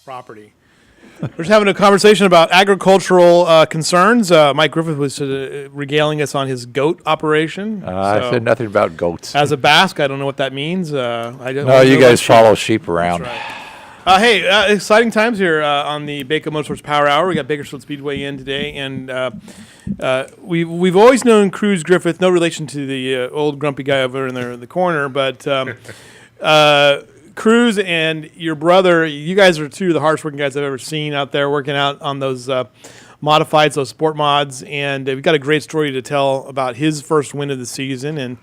property. We're just having a conversation about agricultural concerns. Mike Griffith was regaling us on his goat operation. I said nothing about goats. As a Basque, I don't know what that means. No, you guys follow sheep around. That's right. Hey, exciting times here on the Bako Motorsports Power Hour. We got Bakersfield Speedway in today, and we've always known Cruz Griffith, no relation to the old grumpy guy over in there in the corner, but Cruz and your brother, you guys are two of the hardest working guys I've ever seen out there working out on those modifieds, those sport mods, and we've got a great story to tell about his first win of the season, and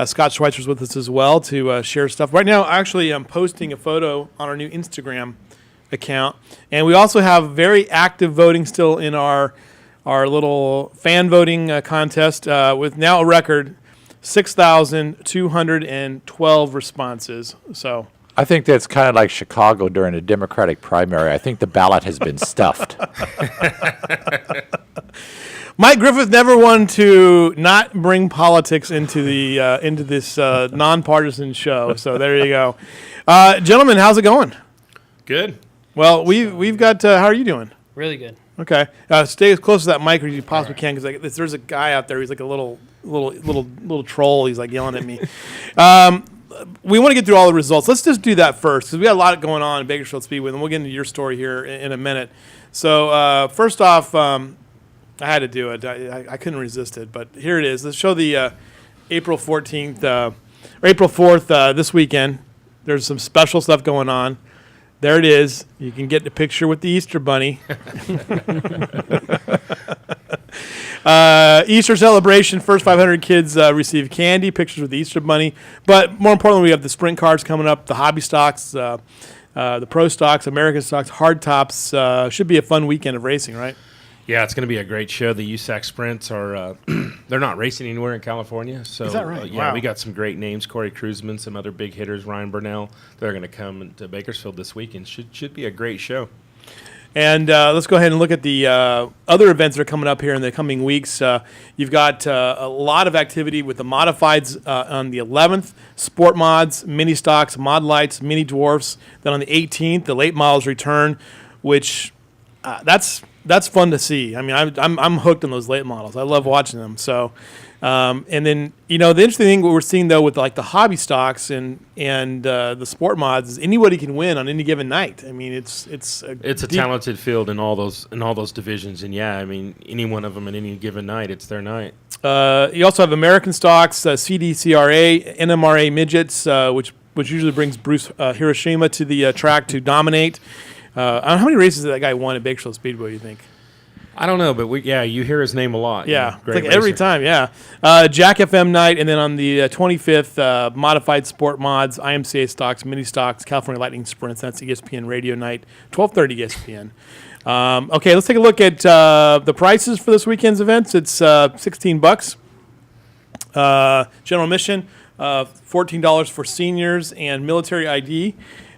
Scott Schweitzer's with us as well to share stuff. Right now, actually, I'm posting a photo on our new Instagram account, and we also have very active voting still in our little fan voting contest with now a record 6,212 responses. So I think that's kind of like Chicago during a Democratic primary. I think the ballot has been stuffed. Mike Griffith never wanted to not bring politics into this nonpartisan show. So there you go, gentlemen. How's it going? Good. Well, we've got. How are you doing? Really good. Okay. Stay as close to that mic as you possibly can, because there's a guy out there. He's like a little troll. He's like yelling at me. We want to get through all the results. Let's just do that first, because we got a lot going on in Bakersfield Speedway, and we'll get into your story here in a minute. So first off, I had to do it. I couldn't resist it, but here it is. Let's show the April 14th, or April 4th this weekend. There's some special stuff going on. There it is. You can get the picture with the Easter Bunny. Easter celebration. First 500 kids receive candy, pictures with the Easter Bunny. But more importantly, we have the sprint cars coming up, the hobby stocks, the pro stocks, American stocks, hard tops. Should be a fun weekend of racing, right? Yeah, it's going to be a great show. The USAC sprints are they're not racing anywhere in California. So, is that right? Yeah, wow. We got some great names. Corey Kruzman, some other big hitters, Ryan Burnell. They're going to come to Bakersfield this weekend. Should be a great show. And let's go ahead and look at the other events that are coming up here in the coming weeks. You've got a lot of activity with the modifieds on the 11th, sport mods, mini stocks, mod lights, mini dwarfs. Then on the 18th, the late models return, which that's fun to see. I mean, I'm hooked on those late models. I love watching them. So, and then the interesting thing what we're seeing though with like the hobby stocks and the sport mods is anybody can win on any given night. I mean, it's a talented field in all those divisions, and yeah, I mean, any one of them in any given night, it's their night. You also have American stocks, CDCRA, NMRA midgets, which usually brings Bruce Hiroshima to the track to dominate. How many races did that guy won at Bakersfield Speedway, you think? I don't know, but you hear his name a lot. Yeah, great like every time, yeah. Jack FM night, and then on the 25th, modified sport mods, IMCA stocks, mini stocks, California Lightning Sprints. That's ESPN radio night, 12:30 ESPN. Okay, let's take a look at the prices for this weekend's events. It's $16. General admission, $14 for seniors and military ID.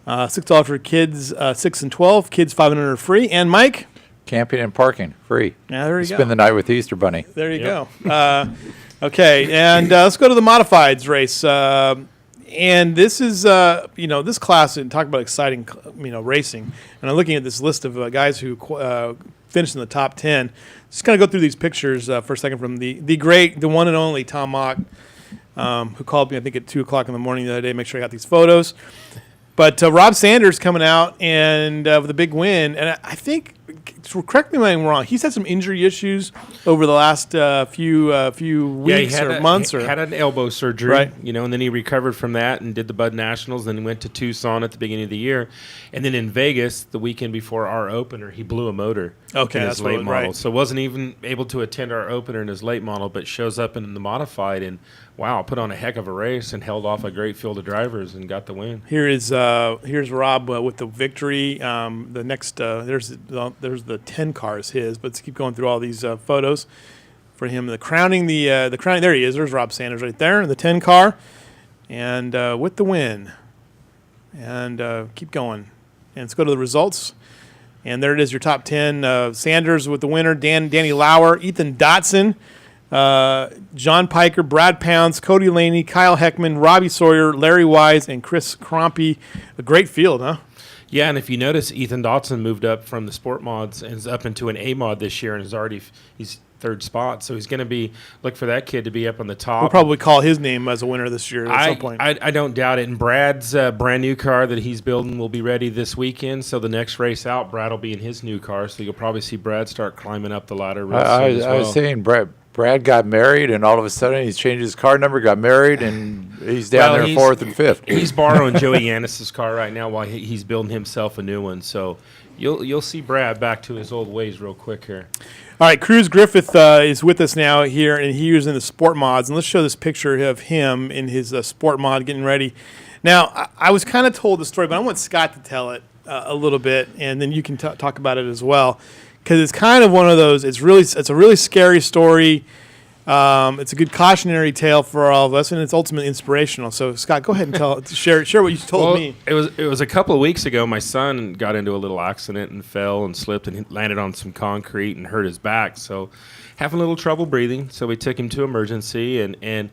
$6 for kids 6 and 12. Kids 500 are free. And Mike? Camping and parking, free. Yeah, there you go. Spend the night with the Easter Bunny. There you go. Okay, and let's go to the modifieds race. And this is, this class, and talk about exciting, racing. And I'm looking at this list of guys who finished in the top 10. Just kind of go through these pictures for a second from the great, the one and only Tom Mock, who called me, I think, at 2 o'clock in the morning the other day, make sure I got these photos. But Rob Sanders coming out and with a big win, and I think, correct me if I'm wrong, he's had some injury issues over the last few weeks or months. He had an elbow surgery, right? And then he recovered from that and did the Bud Nationals. Then he went to Tucson at the beginning of the year, and then in Vegas the weekend before our opener, he blew a motor. Okay, in that's his late model, right. So wasn't even able to attend our opener in his late model, but shows up in the modified and put on a heck of a race and held off a great field of drivers and got the win. Here's Rob with the victory. The next there's the 10 car is his, but let's keep going through all these photos for him. The crowning. There he is. There's Rob Sanders right there in the 10 car, and with the win. And keep going. And let's go to the results. And there it is, your top 10. Sanders with the winner. Danny Lauer, Ethan Dotson, John Piker, Brad Pounds, Cody Laney, Kyle Heckman, Robbie Sawyer, Larry Wise, and Chris Crompy. A great field, huh? Yeah, and if you notice, Ethan Dotson moved up from the sport mods and is up into an A mod this year, and he's third spot. So he's going to be look for that kid to be up on the top. We'll probably call his name as a winner this year at some point. I don't doubt it. And Brad's brand new car that he's building will be ready this weekend. So the next race out, Brad will be in his new car. So you'll probably see Brad start climbing up the ladder real soon as well. I was saying Brad got married, and all of a sudden he's changed his car number, got married, and he's down there fourth and fifth. He's borrowing Joey Yanis's car right now while he's building himself a new one. So you'll see Brad back to his old ways real quick here. All right, Cruz Griffith is with us now here, and he was in the sport mods. And let's show this picture of him in his sport mod getting ready. Now, I was kind of told the story, but I want Scott to tell it a little bit, and then you can talk about it as well. Because it's kind of one of those. It's a really scary story. It's a good cautionary tale for all of us, and it's ultimately inspirational. So, Scott, go ahead and share what you told me. It was a couple of weeks ago. My son got into a little accident and fell and slipped and landed on some concrete and hurt his back. So, having a little trouble breathing. So we took him to emergency, and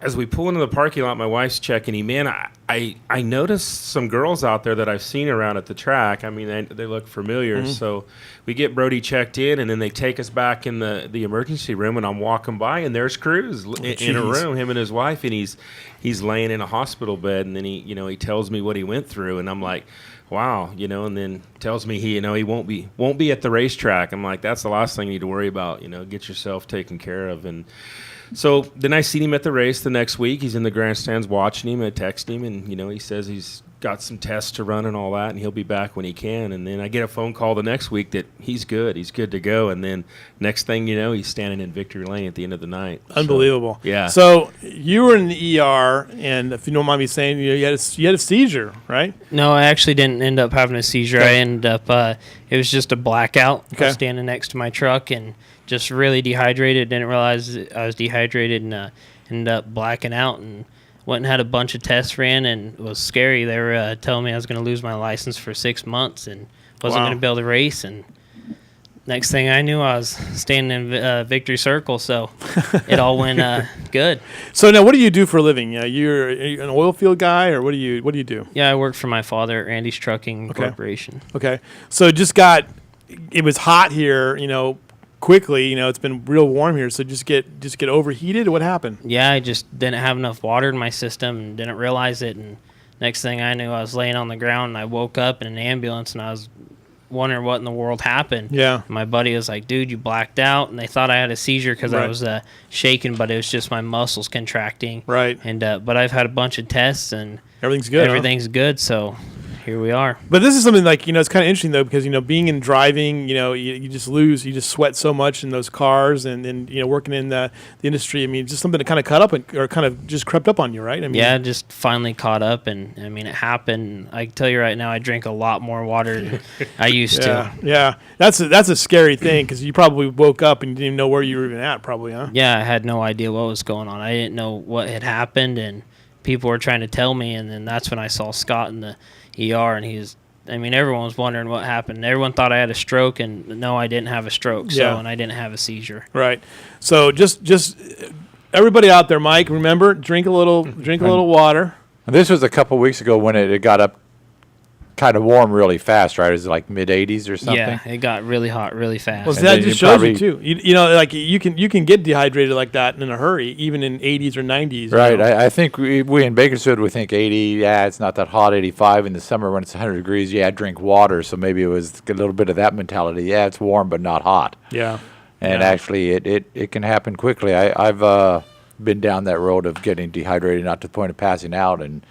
as we pull into the parking lot, my wife's checking him in. I noticed some girls out there that I've seen around at the track. I mean, they look familiar. Mm-hmm. So we get Brody checked in, and then they take us back in the emergency room, and I'm walking by, and there's Cruz in a room, him and his wife, and he's laying in a hospital bed, and then he tells me what he went through, and I'm like, wow, and then tells me he won't be at the racetrack. I'm like, that's the last thing you need to worry about. Get yourself taken care of. And so then I seen him at the race the next week. He's in the grandstands watching him. I text him, and he says he's got some tests to run and all that, and he'll be back when he can. And then I get a phone call the next week that he's good to go. And then next thing you know, he's standing in victory lane at the end of the night. Unbelievable. So, yeah. So you were in the ER, and if you don't mind me saying, you had a seizure, right? No, I actually didn't end up having a seizure. Okay. I ended up it was just a blackout. Okay. I was standing next to my truck and just really dehydrated. Didn't realize I was dehydrated, and ended up blacking out, and went and had a bunch of tests ran, and it was scary. They were telling me I was going to lose my license for 6 months and wasn't going to be able to race. And next thing I knew, I was standing in Victory Circle, so it all went good. So now, what do you do for a living? You're an oil field guy, or what do you do? Yeah, I work for my father at Randy's Trucking Corporation. Okay, so it was hot here, quickly. It's been real warm here, so just get overheated. What happened? Yeah, I just didn't have enough water in my system and didn't realize it. And next thing I knew, I was laying on the ground, and I woke up in an ambulance, and I was wondering what in the world happened. Yeah. And my buddy was like, dude, you blacked out. And they thought I had a seizure because I was shaking, but it was just my muscles contracting. Right. And but I've had a bunch of tests, and everything's good. Everything's good, so here we are. But this is something like, it's kind of interesting, though, because, being in driving, you just sweat so much in those cars, and then, working in the industry, I mean, just something that kind of caught up or kind of just crept up on you, right? I mean, yeah, just finally caught up, and I mean, it happened. I can tell you right now, I drink a lot more water than I used to. Yeah, that's a scary thing, because you probably woke up and you didn't even know where you were even at, probably, huh? Yeah, I had no idea what was going on. I didn't know what had happened, and people were trying to tell me, and then that's when I saw Scott in the ER, and everyone was wondering what happened. Everyone thought I had a stroke, and no, I didn't have a stroke. And I didn't have a seizure. Right. So just everybody out there, Mike, remember, drink a little water. And this was a couple weeks ago when it got up kind of warm really fast, right? Is it like mid-80s or something? Yeah, it got really hot really fast. Well, that just shows you too. Like you can get dehydrated like that in a hurry, even in 80s or 90s. Right. I think we in Bakersfield, we think 80. Yeah, it's not that hot. 85 in the summer when it's 100 degrees. Yeah, drink water. So maybe it was a little bit of that mentality. Yeah, it's warm but not hot. Yeah. And actually, it can happen quickly. I've been down that road of getting dehydrated, not to the point of passing out, and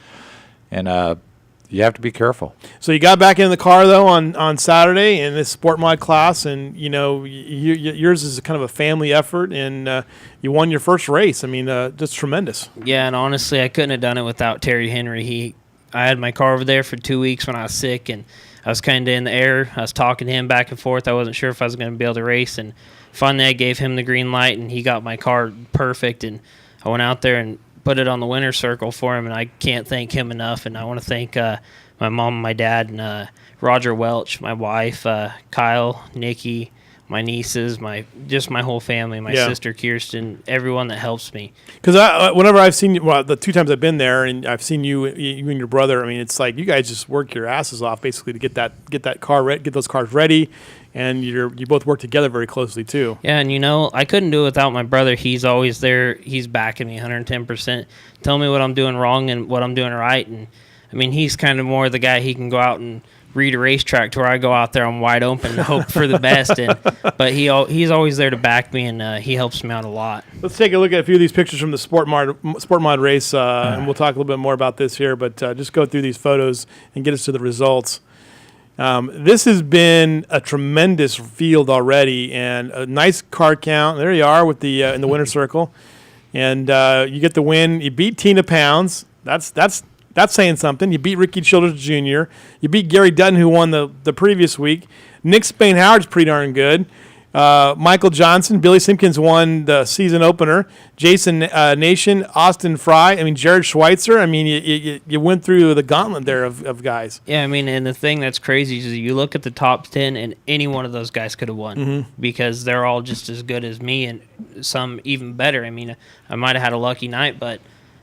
you have to be careful. So you got back in the car, though, on Saturday in this sport mod class, and, yours is kind of a family effort, and you won your first race. I mean, just tremendous. Yeah, and honestly, I couldn't have done it without Terry Henry. I had my car over there for 2 weeks when I was sick, and I was kind of in the air. I was talking to him back and forth. I wasn't sure if I was going to be able to race, and finally I gave him the green light, and he got my car perfect, and I went out there and put it on the winner's circle for him, and I can't thank him enough. And I want to thank my mom and my dad, and Roger Welch, my wife, Kyle, Nikki, my nieces, my whole family, my sister Kirsten, everyone that helps me. Because whenever I've seen you, well, the 2 times I've been there, and I've seen you and your brother. I mean, it's like you guys just work your asses off basically to get that car get those cars ready, and you both work together very closely too. Yeah, and I couldn't do it without my brother. He's always there. He's backing me 110%, telling me what I'm doing wrong and what I'm doing right. And I mean, he's kind of more the guy. He can go out and read a racetrack to where I go out there, I'm wide open and hope for the best. But he's always there to back me, and he helps me out a lot. Let's take a look at a few of these pictures from the Sport Mod race, and we'll talk a little bit more about this here. But just go through these photos and get us to the results. This has been a tremendous field already, and a nice car count. There you are with the in the winner's circle, and you get the win. You beat Tina Pounds. That's saying something. You beat Ricky Childers Jr. You beat Gary Dutton, who won the previous week. Nick Spain Howard's pretty darn good. Michael Johnson, Billy Simpkins won the season opener. Jason Nation, Austin Fry. I mean, Jared Schweitzer. I mean, you went through the gauntlet there of guys. Yeah, I mean, and the thing that's crazy is you look at the top 10, and any one of those guys could have won because they're all just as good as me, and some even better. I mean, I might have had a lucky night, but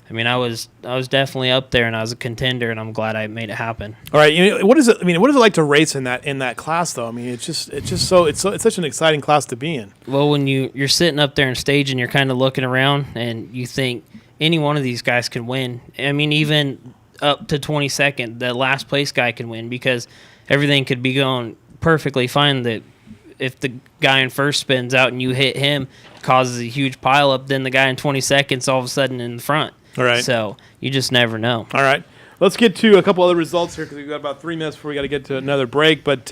I mean, I was definitely up there, and I was a contender, and I'm glad I made it happen. All right, what is it? I mean, what is it like to race in that class, though? I mean, it's such an exciting class to be in. Well, when you're sitting up there on stage and you're kind of looking around, and you think any one of these guys can win. I mean, even up to 22nd, the last place guy can win because everything could be going perfectly fine. That if the guy in first spins out and you hit him, causes a huge pile up, then the guy in 22nd's all of a sudden in the front. All right. So you just never know. All right. Let's get to a couple other results here because we've got about 3 minutes before we got to get to another break. But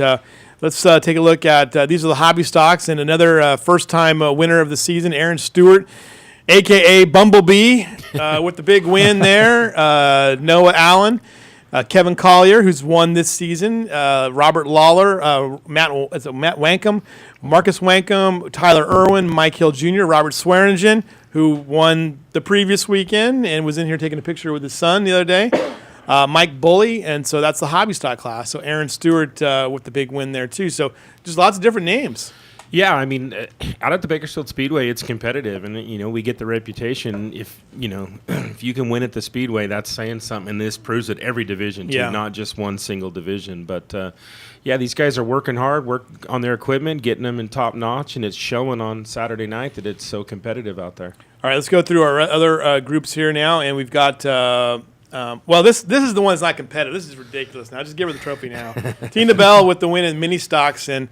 let's take a look at these are the hobby stocks, and another first-time winner of the season, Aaron Stewart, a.k.a. Bumblebee, with the big win there. Noah Allen, Kevin Collier, who's won this season, Robert Lawler, Matt Wankum, Marcus Wankum, Tyler Irwin, Mike Hill Jr., Robert Swearingen, who won the previous weekend and was in here taking a picture with his son the other day. Mike Bully, and so that's the hobby stock class. So Aaron Stewart with the big win there too. So just lots of different names. Yeah, I mean, out at the Bakersfield Speedway, it's competitive, and we get the reputation. If if you can win at the Speedway, that's saying something. And this proves it every division too, not just one single division. But these guys are working hard, work on their equipment, getting them in top notch, and it's showing on Saturday night that it's so competitive out there. All right, let's go through our other groups here now, and we've got. This is the one that's not competitive. This is ridiculous. Now just give her the trophy now. Tina Bell with the win in mini stocks, and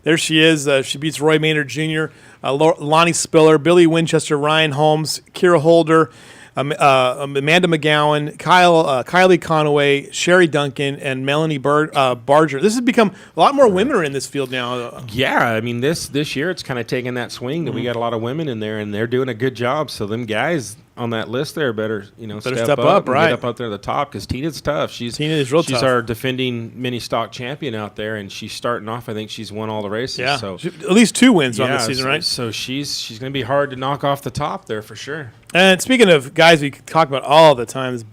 there she is. She beats Roy Maynard Jr., Lonnie Spiller, Billy Winchester, Ryan Holmes, Kira Holder, Amanda McGowan, Kylie Conaway, Sherry Duncan, and Melanie Barger. This has become a lot more women are in this field now. Yeah, I mean this year it's kind of taking that swing that we got a lot of women in there, and they're doing a good job. So them guys on that list there better step up, right? Get up out there at the top because Tina's tough. Tina is real tough. She's our defending mini stock champion out there, and she's starting off. I think she's won all the races. Yeah, so at least 2 wins on this season, right? So she's going to be hard to knock off the top there for sure. And speaking of guys we talk about all the time, this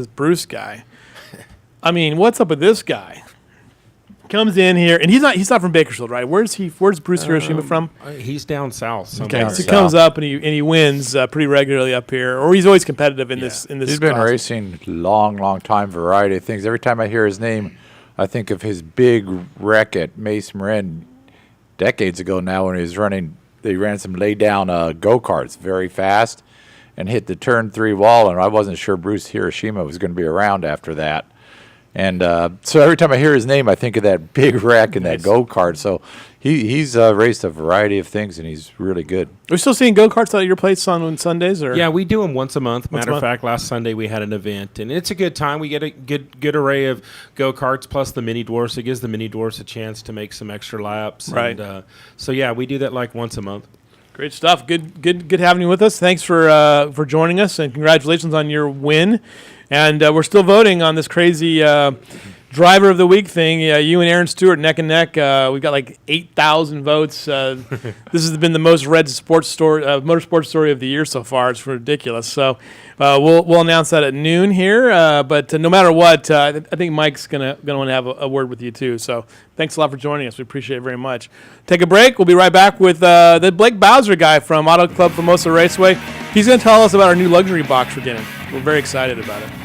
Bruce guy. I mean, what's up with this guy? Comes in here, and he's not from Bakersfield, right? Where's Bruce Hiroshima from? He's down south somewhere. Okay, so he comes up and he wins pretty regularly up here, or he's always competitive in this. He's been racing long time, variety of things. Every time I hear his name, I think of his big wreck at Mace Marin decades ago now when he was running. They ran some lay down go-karts very fast and hit the turn 3 wall, and I wasn't sure Bruce Hiroshima was going to be around after that. And so every time I hear his name, I think of that big wreck and that go-kart. So he's raced a variety of things, and he's really good. Are we still seeing go-karts out at your place on Sundays? Or? Yeah, we do them once a month. Matter of fact, last Sunday we had an event, and it's a good time. We get a good array of go-karts plus the mini dwarfs. It gives the mini dwarfs a chance to make some extra laps. Right. And, so, we do that like once a month. Great stuff. Good having you with us. Thanks for joining us, and congratulations on your win. And we're still voting on this crazy driver of the week thing. You and Aaron Stewart neck and neck. We got like 8,000 votes. This has been the most read motorsports story of the year so far. It's ridiculous. So we'll announce that at noon here. But no matter what, I think Mike's gonna want to have a word with you too. So thanks a lot for joining us. We appreciate it very much. Take a break. We'll be right back with the Blake Bowser guy from Auto Club Formosa Raceway. He's going to tell us about our new luxury box we're getting. We're very excited about it.